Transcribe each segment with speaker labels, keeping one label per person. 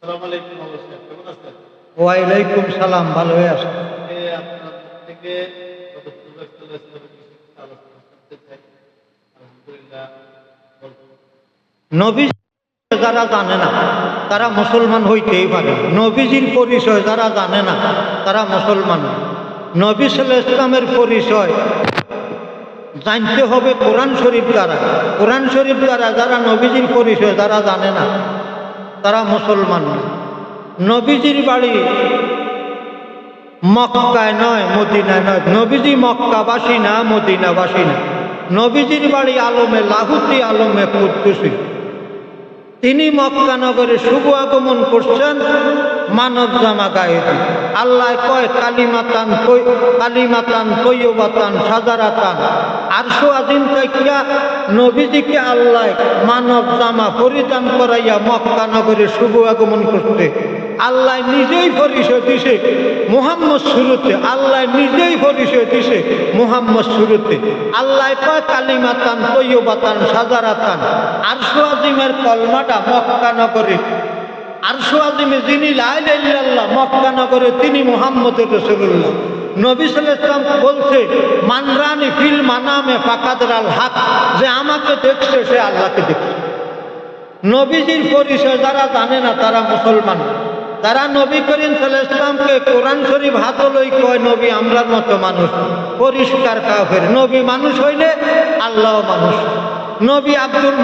Speaker 1: আসসালামু আলাইকুম অবশ্যই কেমন আছেন?
Speaker 2: ওয়ালাইকুম সালাম, ভালো হয়ে আছে।
Speaker 1: আপনার থেকে রাসূলুল্লাহ সাল্লাল্লাহু আলাইহি ওয়াসাল্লামের কিছু আলোচনা করতে চাই। আলহামদুলিল্লাহ
Speaker 2: নবী যারা জানে না তারা মুসলমান হইতেই পারে না। নবীজির পরিচয় যারা জানে না তারা মুসলমান না। নবী সাল্লাল্লাহু আলাইহি ওয়াসাল্লামের পরিচয় জানতে হবে কোরআন শরীফ দ্বারা। কোরআন শরীফ দ্বারা যারা নবীজির পরিচয় যারা জানে না তারা মুসলমান না। নবীজির বাড়ি মক্কায় নয়, মদিনায় নয়। নবীজি মক্কাবাসী না, মদিনাবাসী না। নবীজির বাড়ি আলমে লাহুতি, আলমে কুদ্দুসী। তিনি মক্কা নগরে শুভ আগমন করছেন মানব জামা গায়ে দিয়ে। আল্লাহ কয় কালিমাতান তৈয়বাতান সাজারাতান। আরশো আজিম তাকিয়া নবীজিকে আল্লাহ মানব জামা পরিধান করাইয়া মক্কা নগরে শুভ আগমন করতে আল্লাহ নিজেই পরিচয় দিছে মুহাম্মদ শুরুতে। আল্লাহ নিজেই পরিচয় দিছে মুহাম্মদ শুরুতে। আল্লাহ কয় কালিমাতান তৈয়বাতান সাজারাতান। আরশো আজিমের কলমাটা মক্কা নগরে, আরশো আজিমে যিনি লা ইলাহা ইল্লাল্লাহ মক্কা নগরে তিনি মুহাম্মদুর রাসূলুল্লাহ। নবী সাল্লাল্লাহু আলাইহি ওয়াসাল্লাম বলছে মানরানি ফিল মানামে ফাকাদরাল হক, যে আমাকে দেখছে সে আল্লাহকে দেখছে। নবীজির পরিচয় যারা জানে না তারা মুসলমান। তারা নবী করিম সাল্লাল্লাহু আলাইহি ওয়াসাল্লামকে কোরআন শরীফ হাতে লই কয় নবী আমরার মতো মানুষ, পরিষ্কার কাফের। নবী মানুষ হইলে আল্লাহ মানুষ। নবী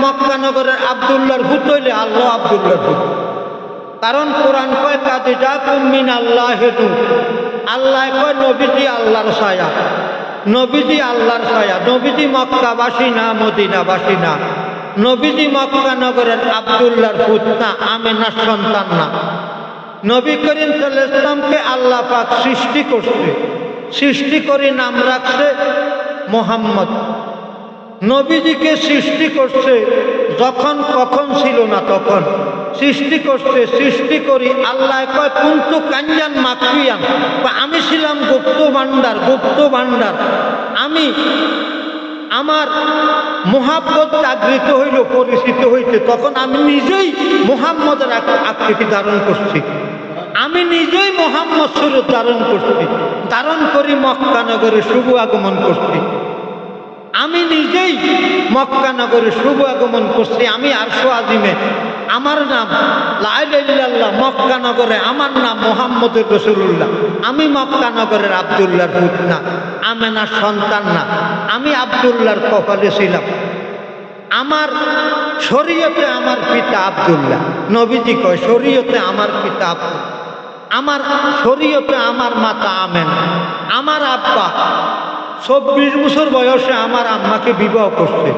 Speaker 2: মক্কা নগরের আব্দুল্লাহর ভূত হইলে আল্লাহ আব্দুল্লাহর ভূত। কারণ কোরআন কয় কাদ জাকুম মিনাল্লাহি নূর। আল্লাহ কয় নবীজি আল্লাহর ছায়া, নবীজি আল্লাহর ছায়া। নবীজি মক্কাবাসী না, মদিনাবাসী না। নবীজি মক্কা নগরের আব্দুল্লাহর ভূত না, আমেনার সন্তান না। নবী করিম সাল্লাল্লাহু আলাইহি ওয়াসাল্লামকে আল্লাহ পাক সৃষ্টি করছে, সৃষ্টি করে নাম রাখছে মুহাম্মদ। নবীজিকে সৃষ্টি করছে যখন কখন ছিল না তখন সৃষ্টি করছে। সৃষ্টি করি আল্লাহ কয় কুনতু কাঞ্জান মাকফিয়ান, আমি ছিলাম গুপ্ত ভাণ্ডার, গুপ্ত ভাণ্ডার। আমি আমার মুহাব্বত জাগৃত হইল, পরিচিত হইতে তখন আমি নিজেই মুহাম্মদের আকৃতি ধারণ করছি। আমি নিজেই মুহাম্মদ স্বরূপ ধারণ করছি, ধারণ করি মক্কা নগরে শুভ আগমন করছি। আমি নিজেই মক্কা নগরে শুভ আগমন করছি। আমি আরশো আজিমে আমার নাম লা ইলাহা ইল্লাল্লাহ। মক্কা নগরে আমার নাম মুহাম্মদুর রাসূলুল্লাহ। আমি মক্কা নগরের আব্দুল্লাহর পুত্র না, আমেনার সন্তান না। আমি আব্দুল্লাহর কপালে ছিলাম। আমার শরীয়তে আমার পিতা আব্দুল্লাহ। নবীজি কয় শরীয়তে আমার পিতা আব্দুল্লাহ, আমার শরীয়তে আমার মাতা আমেনা। আমার আব্বা 24 বছর বয়সে আমার আম্মাকে বিবাহ করছে।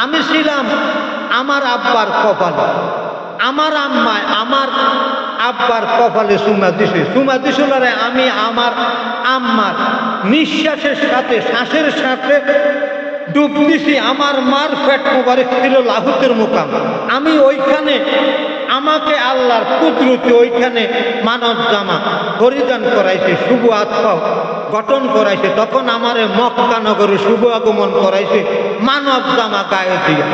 Speaker 2: আমি ছিলাম আমার আব্বার কপালে। আমার আম্মায় আমার আব্বার কপালে চুমা দিছে। চুমা দিছিল আমি আমার আম্মার নিঃশ্বাসের সাথে, শ্বাসের সাথে ডুব দিছি। আমার মার পেট মোবারক ছিল লাহুতের মুকাম। আমি ওইখানে আমাকে আল্লাহর কুদরতে ওইখানে মানব জামা পরিধান করাইছে, শুভ আত্মা গঠন করাইছে। তখন আমারে মক্কা নগরে শুভ আগমন করাইছে মানব জামা গায়ে দিয়া।